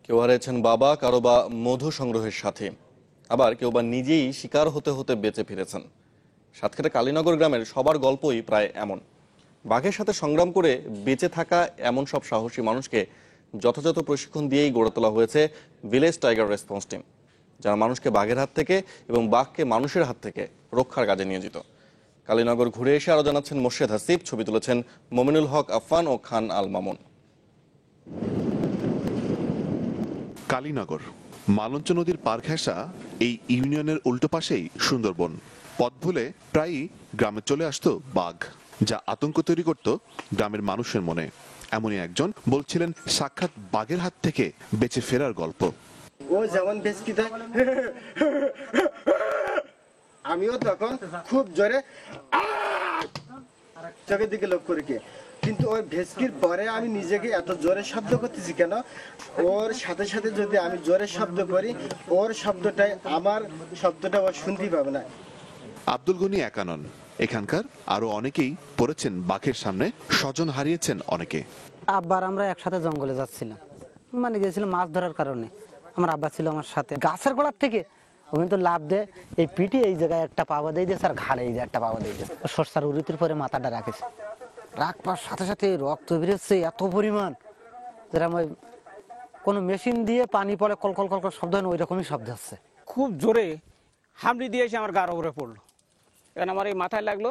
কেউ হারিয়েছেন বাবা, কারো বা মধু সংগ্রহের সাথে, আবার কেউ বা নিজেই শিকার হতে হতে বেঁচে ফিরেছেন। সাতক্ষীরা কালীনগর গ্রামের সবার গল্পই প্রায় এমন। বাঘের সাথে সংগ্রাম করে বেঁচে থাকা এমন সব সাহসী মানুষকে যথাযথ প্রশিক্ষণ দিয়েই গড়ে তোলা হয়েছে ভিলেজ টাইগার রেসপন্স টিম, যারা মানুষকে বাঘের হাত থেকে এবং বাঘকে মানুষের হাত থেকে রক্ষার কাজে নিয়োজিত। কালীনগর ঘুরে এসে আরো জানাচ্ছেন মোর্শেদ হাসিব, ছবি তুলেছেন মমিনুল হক আফফান ও খান আল মামুন। কালীনগর মালঞ্চ নদীর পার ঘেঁষা এই ইউনিয়নের উল্টো পাশেই সুন্দরবন। পথ ভুলে প্রায়ই গ্রামে চলে আসতো বাঘ, যা আতঙ্ক তৈরি করত গ্রামের মানুষের মনে। এমনই একজন বলছিলেন সাক্ষাৎ বাঘের হাত থেকে বেঁচে ফেরার গল্প। ও যেমন ভেসকিতে আমিও তখন খুব জোরে চোখের দিকে লক্ষ্য রেখে, কিন্তু ওই ভেসকির পরে আমি নিজেকে এত জোরে শব্দ করতেছি কেন? ওর সাথে সাথে যদি আমি জোরে শব্দ করি, ওর শব্দটাই আমার শব্দটা ও শুনতেই পাবে না। আব্দুল গনি একা নন, এখানকার আরো অনেকেই পড়েছেন বাঘের সামনে, স্বজন হারিয়েছেন অনেকে। আব্বার আমরা একসাথে জঙ্গলে যাচ্ছিলাম, মানে গেছিলাম মাছ ধরার কারণে। আমার আব্বা ছিল আমার সাথে, গাছের গোড়ার থেকে ও কিন্তু লাভ দেয়, এই পিঠে এই জায়গায় একটা পাওয়া দিয়ে দিয়েছে আর ঘাড়ে এই যে একটা পাওয়া দিয়ে দিয়েছে। সরষার উড়িতের পরে মাথাটা রাখেছে, রাখবার সাথে সাথে রক্ত বেরোচ্ছে এত পরিমাণ, যেরকম ওই কোনো মেশিন দিয়ে পানি পড়ে কল কল কল কল শব্দ হয় না, ওই রকমই শব্দ হচ্ছে। খুব জোরে হামড়ি দিয়েছে, আমার গার উপরে পড়লো। এখানে আমার এই মাথায় লাগলো,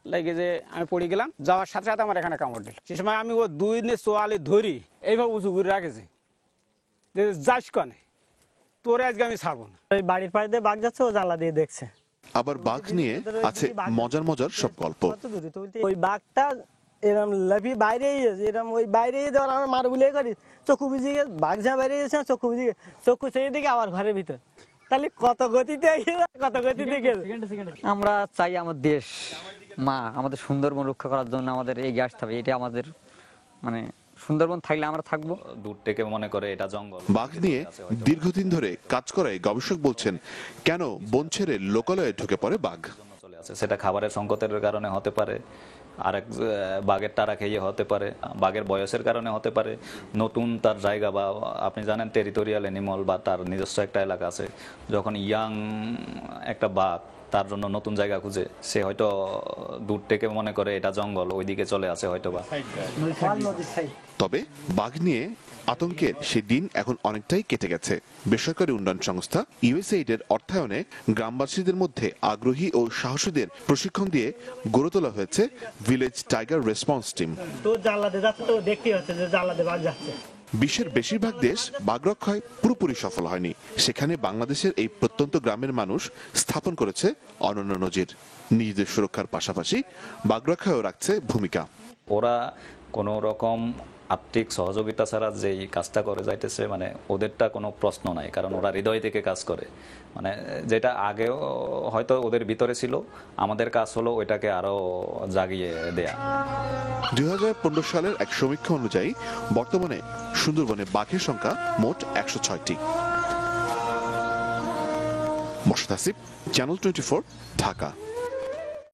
লেগে যে আমি পড়ে গেলাম। যাওয়ার সাথে সাথে আমার এখানে কামড় দিল। সে সময় আমি ও দুই নে চোয়ালে ধরি এইভাবে উঁচু করে রাখেছি, যে যাস কনে তোরে আজকে আমি ছাড়বো না। ওই বাড়ির পাশ দিয়ে বাঘ যাচ্ছে, ও জানলা দিয়ে দেখছে। আবার বাঘ নিয়ে আছে মজার মজার সব গল্প। ওই বাঘটা এরম লাফি বাইরে এরম ওই বাইরে দেওয়ার আমরা মার বুলে করি, চক্ষু বুঝিয়ে বাঘ যা বাইরে গেছে, চক্ষু বুঝিয়ে চক্ষু সেই দিকে আবার ঘরের ভিতর, তাহলে কত গতিতে কত গতিতে গেছে। আমরা চাই আমার দেশ মা আমাদের সুন্দরবন রক্ষা করার জন্য আমাদের এগিয়ে আসতে হবে। এটা আমাদের মানে সুন্দরবন থাকলে আমরা থাকবো। দূর থেকে মনে করে এটা জঙ্গল। বাঘ নিয়ে দীর্ঘদিন ধরে কাজ করায় গবেষক বলছেন, কেন বন ছেড়ে লোকালয়ে ঢুকে পড়ে বাঘ। চলে আসে, সেটা খাবারের সংকটের কারণে হতে পারে, আরেক বাঘের টারা খেয়ে হতে পারে, বাঘের বয়সের কারণে হতে পারে, নতুন তার জায়গা বা আপনি জানেন টেরিটোরিয়াল অ্যানিমাল বা তার নিজস্ব একটা এলাকা আছে। যখন ইয়াং একটা বাঘ তার জন্য নতুন জায়গা খুঁজে, সে হয়তো দূর থেকে মনে করে এটা জঙ্গল, ওইদিকে চলে আসে হয়তো বা। তবে বাঘ নিয়ে আতঙ্কের সেই দিন এখন অনেকটাই কেটে গেছে। বেসরকারি উন্নয়ন সংস্থা ইউএসএইড এর অর্থায়নে গ্রামবাসীদের মধ্যে আগ্রহী ও সাহসীদের প্রশিক্ষণ দিয়ে গড়ে তোলা হয়েছে ভিলেজ টাইগার রেসপন্স টিম। বিশ্বের বেশিরভাগ দেশ বাঘ রক্ষায় পুরোপুরি সফল হয়নি, সেখানে বাংলাদেশের এই প্রত্যন্ত গ্রামের মানুষ স্থাপন করেছে অনন্য নজির। নিজেদের সুরক্ষার পাশাপাশি বাঘ রক্ষায়ও রাখছে ভূমিকা। ওরা কোনো রকম আর্থিক সহযোগিতা ছাড়া যেই কাজটা করে যাইতেছে, মানে ওদেরটা কোনো প্রশ্ন নাই, কারণ ওরা হৃদয় থেকে কাজ করে। মানে যেটা আগেও হয়তো ওদের ভিতরে ছিল, আমাদের কাজ হলো ওইটাকে আরো জাগিয়ে দেয়া। 2015 সালের এক সমীক্ষা অনুযায়ী বর্তমানে সুন্দরবনে বাঘের সংখ্যা মোট 106টি। মোর্শেদ হাসিব, চ্যানেল 24, ঢাকা।